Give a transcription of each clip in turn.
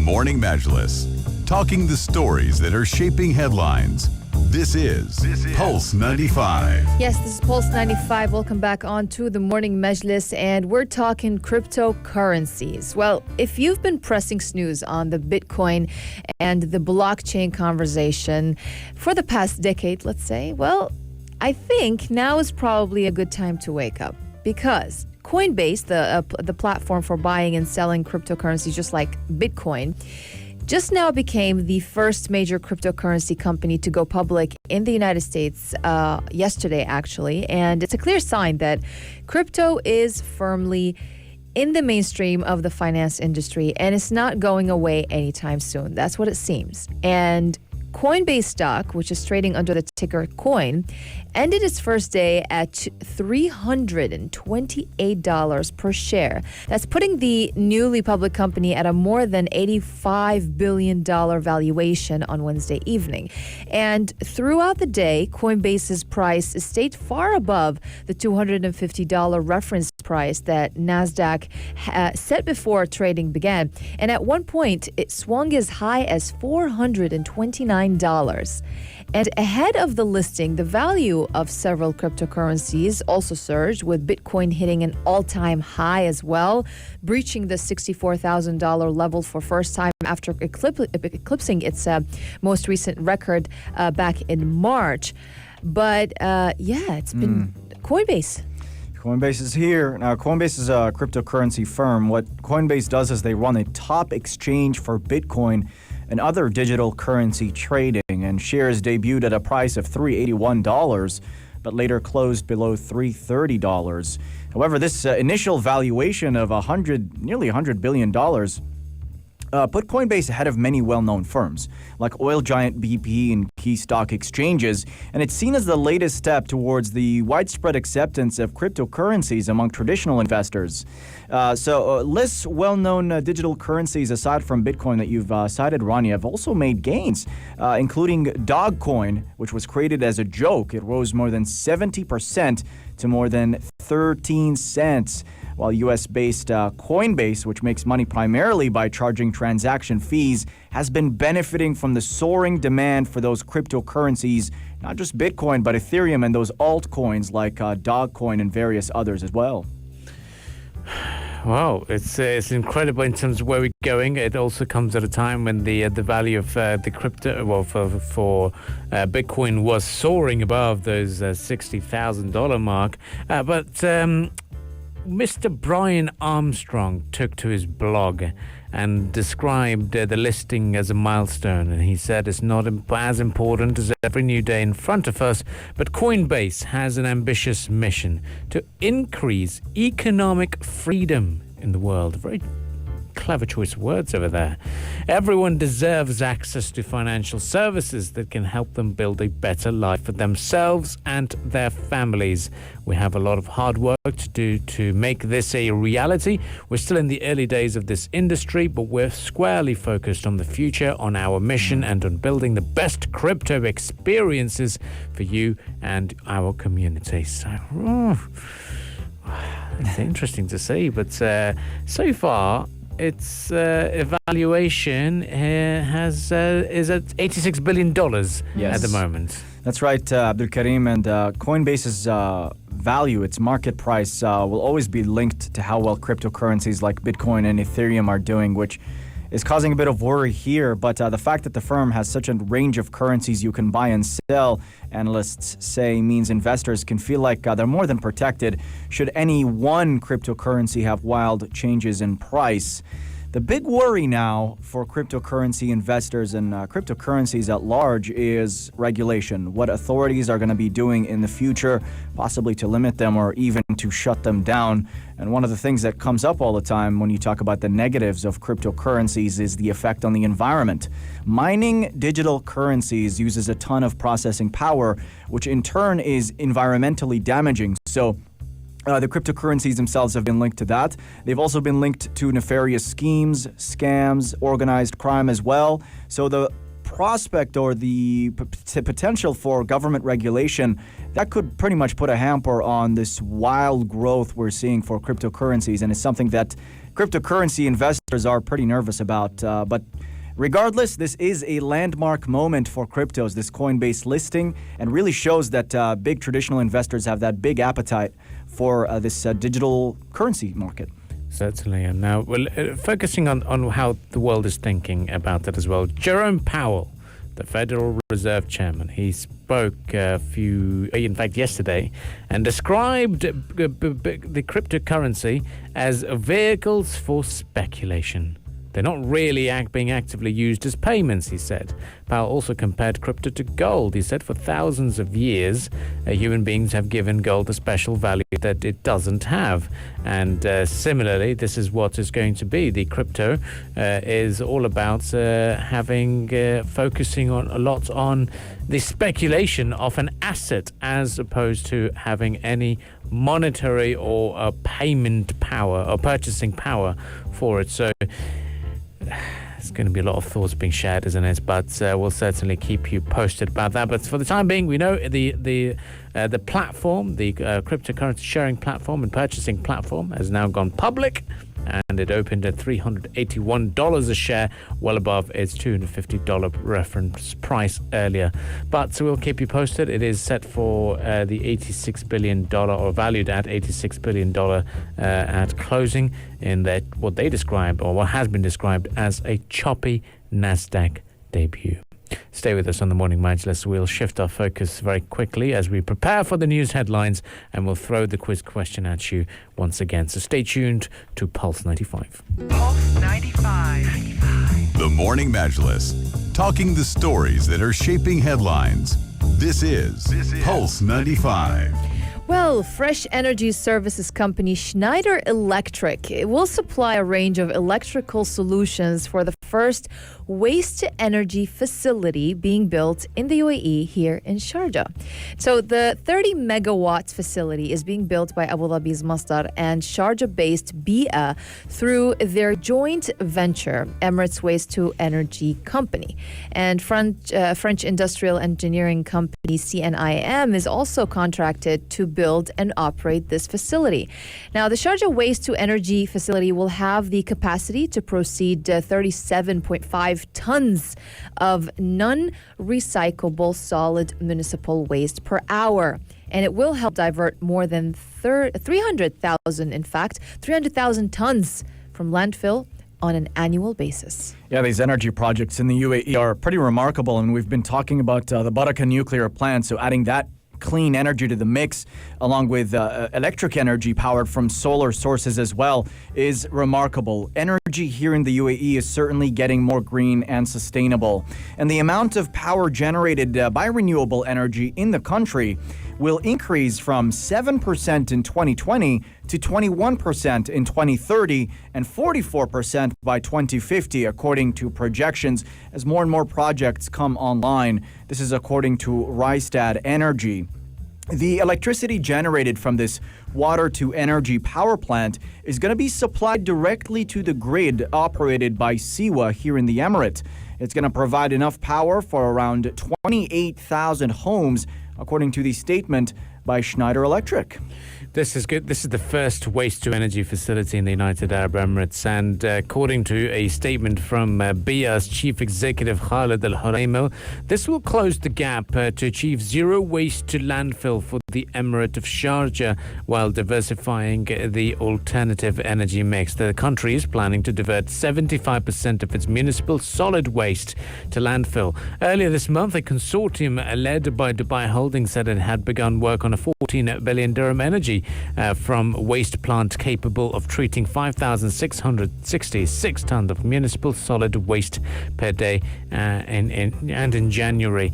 Morning Majlis, talking the stories that are shaping headlines. This is Pulse 95. Yes, this is Pulse 95. Welcome back on to the Morning Majlis, and we're talking cryptocurrencies. Well, if you've been pressing snooze on the Bitcoin and the blockchain conversation for the past decade, let's say, well, I think now is probably a good time to wake up, because Coinbase, the platform for buying and selling cryptocurrencies just like Bitcoin, just now became the first major cryptocurrency company to go public in the United States yesterday, actually. And it's a clear sign that crypto is firmly in the mainstream of the finance industry, and it's not going away anytime soon. That's what it seems. And Coinbase stock, which is trading under the ticker COIN, ended its first day at $328 per share. That's putting the newly public company at a more than $85 billion valuation on Wednesday evening. And throughout the day, Coinbase's price stayed far above the $250 reference price that Nasdaq set before trading began. And at one point, it swung as high as $429. And ahead of the listing, the value of several cryptocurrencies also surged, with Bitcoin hitting an all-time high as well, breaching the $64,000 level for first time after eclipsing its most recent record back in March. But it's been Coinbase. Coinbase is here. Now, Coinbase is a cryptocurrency firm. What Coinbase does is they run a top exchange for Bitcoin and other digital currency trading, and shares debuted at a price of $381, but later closed below $330. However, this initial valuation of nearly $100 billion put Coinbase ahead of many well-known firms like oil giant BP and key stock exchanges, and it's seen as the latest step towards the widespread acceptance of cryptocurrencies among traditional investors. Lists well-known digital currencies aside from Bitcoin that you've cited, Ronnie, have also made gains, including Dogecoin, which was created as a joke. It rose more than 70% to more than 13 cents. While U.S.-based Coinbase, which makes money primarily by charging transaction fees, has been benefiting from the soaring demand for those cryptocurrencies, not just Bitcoin, but Ethereum and those altcoins like Dogecoin and various others as well. Wow, it's incredible in terms of where we're going. It also comes at a time when the value of the crypto, for Bitcoin was soaring above those $60,000 mark. But Mr. Brian Armstrong took to his blog and described the listing as a milestone. And he said it's not as important as every new day in front of us, but Coinbase has an ambitious mission to increase economic freedom in the world. Very clever choice of words over there. Everyone deserves access to financial services that can help them build a better life for themselves and their families. We have a lot of hard work to do to make this a reality. We're still in the early days of this industry, but we're squarely focused on the future, on our mission, and on building the best crypto experiences for you and our community. So, it's interesting to see, but so far, its evaluation is at $86 billion at the moment. That's right, Abdul Karim. And Coinbase's value, its market price, will always be linked to how well cryptocurrencies like Bitcoin and Ethereum are doing, which is causing a bit of worry here. But the fact that the firm has such a range of currencies you can buy and sell, analysts say, means investors can feel like they're more than protected should any one cryptocurrency have wild changes in price. The big worry now for cryptocurrency investors and cryptocurrencies at large is regulation. What authorities are going to be doing in the future, possibly to limit them or even to shut them down. And one of the things that comes up all the time when you talk about the negatives of cryptocurrencies is the effect on the environment. Mining digital currencies uses a ton of processing power, which in turn is environmentally damaging. So the cryptocurrencies themselves have been linked to that. They've also been linked to nefarious schemes, scams, organized crime as well. So the prospect or the potential for government regulation, that could pretty much put a hamper on this wild growth we're seeing for cryptocurrencies. And it's something that cryptocurrency investors are pretty nervous about. But regardless, this is a landmark moment for cryptos, this Coinbase listing, and really shows that big traditional investors have that big appetite for this digital currency market. Certainly. And now, focusing on how the world is thinking about that as well. Jerome Powell, the Federal Reserve Chairman, he spoke yesterday, and described the cryptocurrency as vehicles for speculation. They're not really being actively used as payments, he said. Powell also compared crypto to gold. He said for thousands of years, human beings have given gold a special value that it doesn't have. And similarly, this is what is going to be. The crypto is all about focusing a lot on the speculation of an asset as opposed to having any monetary or payment power or purchasing power for it. So there's going to be a lot of thoughts being shared, isn't it? But we'll certainly keep you posted about that. But for the time being, we know the platform, the cryptocurrency sharing platform and purchasing platform, has now gone public, and it opened at $381 a share, well above its $250 reference price earlier. But we'll keep you posted. It is set for the $86 billion, or valued at $86 billion at closing, in that what they describe, or what has been described as a choppy Nasdaq debut. Stay with us on the Morning Majlis. We'll shift our focus very quickly as we prepare for the news headlines, and we'll throw the quiz question at you once again. So stay tuned to Pulse 95. Pulse 95. The Morning Majlis, talking the stories that are shaping headlines. This is Pulse 95. Well, fresh energy services company Schneider Electric will supply a range of electrical solutions for the first waste-to-energy facility being built in the UAE here in Sharjah. So the 30-megawatt facility is being built by Abu Dhabi's Masdar and Sharjah-based BIA through their joint venture, Emirates Waste-to-Energy Company. And French industrial engineering company CNIM is also contracted to build and operate this facility. Now, the Sharjah Waste-to-Energy facility will have the capacity to proceed 37.5 tons of non-recyclable solid municipal waste per hour. And it will help divert more than 300,000 tons from landfill on an annual basis. Yeah, these energy projects in the UAE are pretty remarkable, and we've been talking about the Baraka nuclear plant, so adding that clean energy to the mix, along with electric energy powered from solar sources as well, is remarkable. Energy here in the UAE is certainly getting more green and sustainable. And the amount of power generated by renewable energy in the country will increase from 7% in 2020 to 21% in 2030 and 44% by 2050, according to projections, as more and more projects come online. This is according to Rystad Energy. The electricity generated from this water-to-energy power plant is going to be supplied directly to the grid operated by Siwa here in the Emirate. It's going to provide enough power for around 28,000 homes, according to the statement by Schneider Electric. This is good. This is the first waste-to-energy facility in the United Arab Emirates, and according to a statement from BIA's chief executive Khalid Al Huraimel, this will close the gap to achieve zero waste to landfill for the Emirate of Sharjah while diversifying the alternative energy mix. The country is planning to divert 75% of its municipal solid waste to landfill. Earlier this month, a consortium led by Dubai Holdings said it had begun work on a 14 billion dirham energy from waste plant capable of treating 5,666 tons of municipal solid waste per day in January.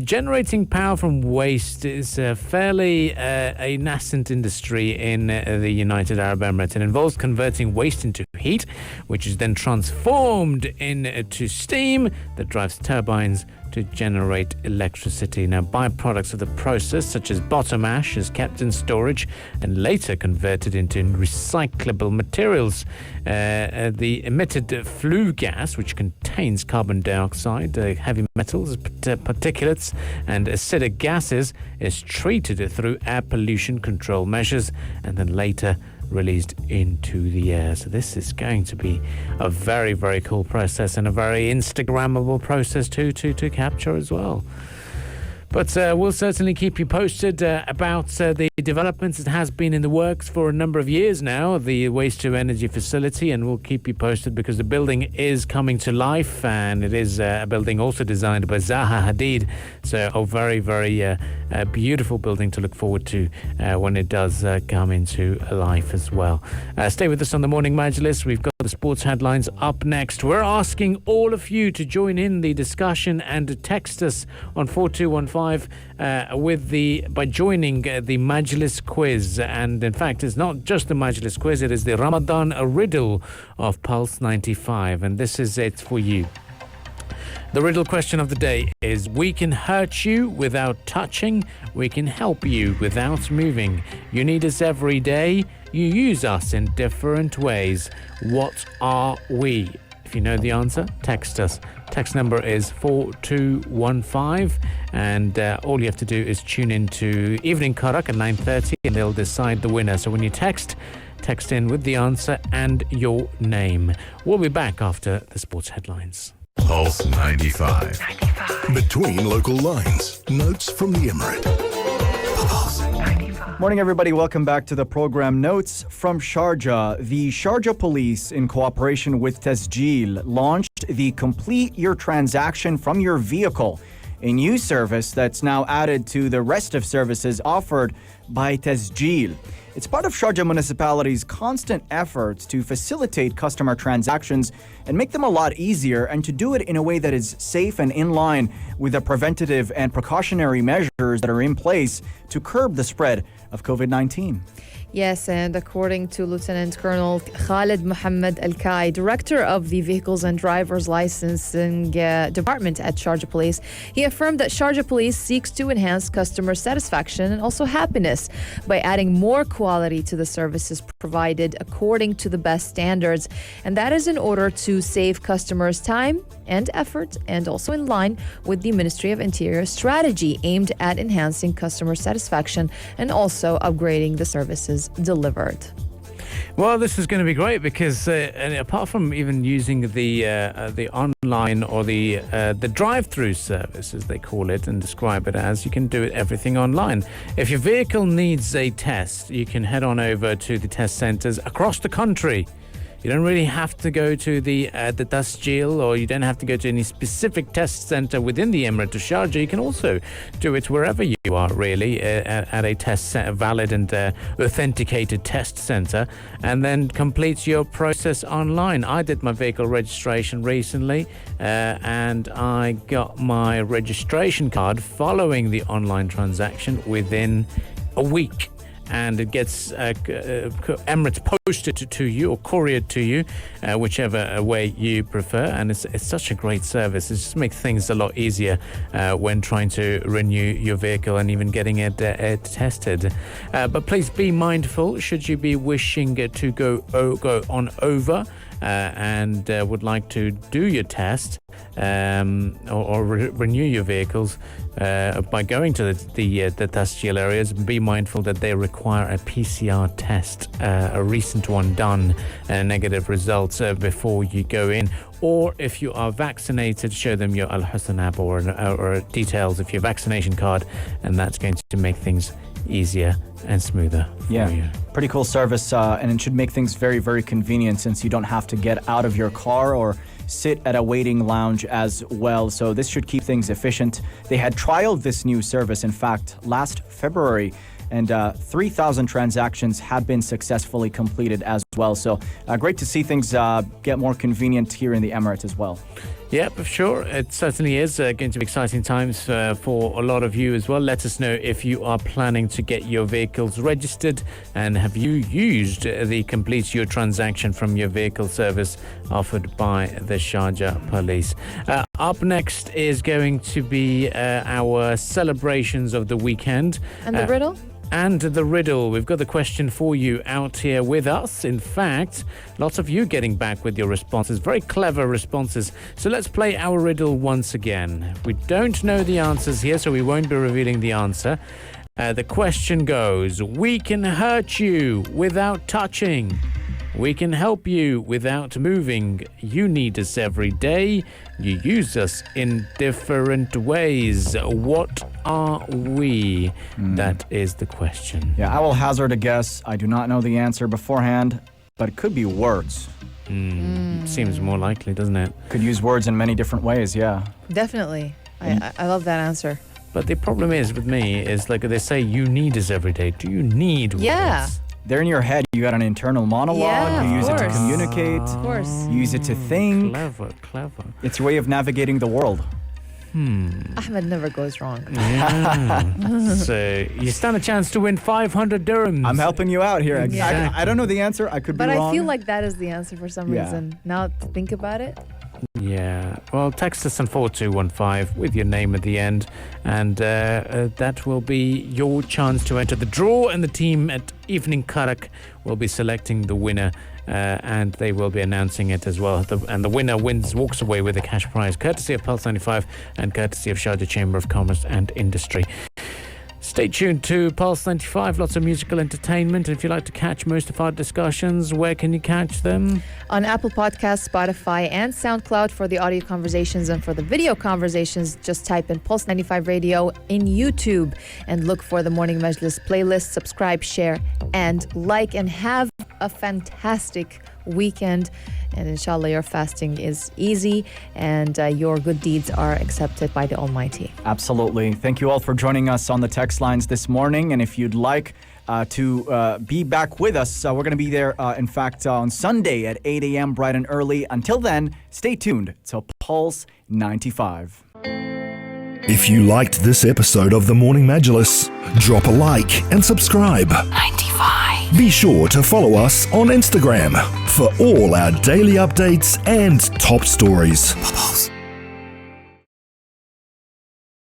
Generating power from waste is fairly a nascent industry in the United Arab Emirates. It involves converting waste into heat, which is then transformed into steam that drives turbines to generate electricity. Now, byproducts of the process, such as bottom ash, is kept in storage and later converted into recyclable materials. The emitted flue gas, which contains carbon dioxide, heavy metals, particulates, and acidic gases, is treated through air pollution control measures and then later released into the air. So this is going to be a very, very cool process and a very Instagrammable process to capture as well. But we'll certainly keep you posted about the developments. It has been in the works for a number of years now, the waste-to-energy facility, and we'll keep you posted because the building is coming to life, and it is a building also designed by Zaha Hadid. So a very, very beautiful building to look forward to when it does come into life as well. Stay with us on the Morning Majlis. We've got the sports headlines up next. We're asking all of you to join in the discussion and to text us on 4215 by joining the Majlis quiz. And in fact, it's not just the Majlis quiz, it is the Ramadan riddle of Pulse 95, and this is it for you. The riddle question of the day is: we can hurt you without touching, we can help you without moving. You need us every day, you use us in different ways. What are we? If you know the answer, text us. Text number is 4215, and all you have to do is tune in to Evening Karak at 9:30 and they'll decide the winner. So when you text in with the answer and your name. We'll be back after the sports headlines. Pulse 95. 95. Between local lines. Notes from the Emirate. Pulse. 95. Morning, everybody. Welcome back to the program. Notes from Sharjah. The Sharjah police, in cooperation with Tasjeel, launched the Complete Your Transaction from Your Vehicle, a new service that's now added to the rest of services offered by Tasjeel. It's part of Sharjah Municipality's constant efforts to facilitate customer transactions and make them a lot easier, and to do it in a way that is safe and in line with the preventative and precautionary measures that are in place to curb the spread of COVID-19. Yes, and according to Lieutenant Colonel Khalid Mohammed Al-Kai, director of the Vehicles and Drivers Licensing Department at Sharjah Police, he affirmed that Sharjah Police seeks to enhance customer satisfaction and also happiness by adding more quality to the services provided according to the best standards. And that is in order to save customers time and effort, and also in line with the Ministry of Interior strategy aimed at enhancing customer satisfaction and also upgrading the services delivered. Well, this is going to be great because and apart from even using the online or the drive-through service, as they call it and describe it as, you can do it everything online. If your vehicle needs a test, you can head on over to the test centres across the country. You don't really have to go to the Tasjeel, or you don't have to go to any specific test centre within the Emirate of Sharjah. You can also do it wherever you are, really, at a valid and authenticated test centre, and then complete your process online. I did my vehicle registration recently, and I got my registration card following the online transaction within a week. And it gets Emirates posted to you or couriered to you, whichever way you prefer. And it's such a great service. It just makes things a lot easier when trying to renew your vehicle and even getting it tested. But please be mindful, should you be wishing to go on over and would like to do your test or renew your vehicles by going to the Tasjeel areas, be mindful that they require a PCR test, a recent one done, negative results before you go in. Or if you are vaccinated, show them your Al Husn app or details of your vaccination card, and that's going to make things easier and smoother for you. Pretty cool service, and it should make things very, very convenient, since you don't have to get out of your car or sit at a waiting lounge as well. So this should keep things efficient. They had trialed this new service, in fact, last February, and 3,000 transactions have been successfully completed as well. So great to see things get more convenient here in the Emirates as well. Yeah, for sure. It certainly is going to be exciting times for a lot of you as well. Let us know if you are planning to get your vehicles registered, and have you used the Complete Your Transaction from Your Vehicle service offered by the Sharjah Police. Up next is going to be our celebrations of the weekend. And the riddle? And the riddle. We've got the question for you out here with us. In fact, lots of you getting back with your responses. Very clever responses. So let's play our riddle once again. We don't know the answers here, so we won't be revealing the answer. The question goes, we can hurt you without touching. We can help you without moving. You need us every day. You use us in different ways. What are we? That is the question. Yeah, I will hazard a guess. I do not know the answer beforehand, but it could be words. Seems more likely, doesn't it? Could use words in many different ways, yeah. Definitely. I love that answer. But the problem is with me is like they say you need us every day. Do you need Yeah. us? They're in your head. You got an internal monologue. Yeah, you of use it to course. communicate. Of course. You use it to think. Clever. It's your way of navigating the world. Ahmed never goes wrong. Yeah. So you stand a chance to win 500 dirhams. I'm helping you out here. Yeah. I don't know the answer. I could But be wrong. I feel like that is the answer for some Yeah. reason. Now to think about it. Yeah. Well, text us on 4215 with your name at the end, and that will be your chance to enter the draw. And the team at Evening Karak will be selecting the winner, and they will be announcing it as well. And the winner walks away with a cash prize, courtesy of Pulse 95 and courtesy of Sharjah Chamber of Commerce and Industry. Stay tuned to Pulse 95, lots of musical entertainment. And if you'd like to catch most of our discussions, where can you catch them? On Apple Podcasts, Spotify, and SoundCloud for the audio conversations, and for the video conversations, just type in Pulse 95 Radio in YouTube and look for the Morning Majlis playlist. Subscribe, share, and like, and have a fantastic weekend. And inshallah, your fasting is easy and your good deeds are accepted by the Almighty. Absolutely. Thank you all for joining us on the text lines this morning. And if you'd like to be back with us, we're going to be there, in fact, on Sunday at 8 a.m. bright and early. Until then, stay tuned to Pulse 95. If you liked this episode of The Morning Majlis, drop a like and subscribe. 95. Be sure to follow us on Instagram for all our daily updates and top stories. Pulse.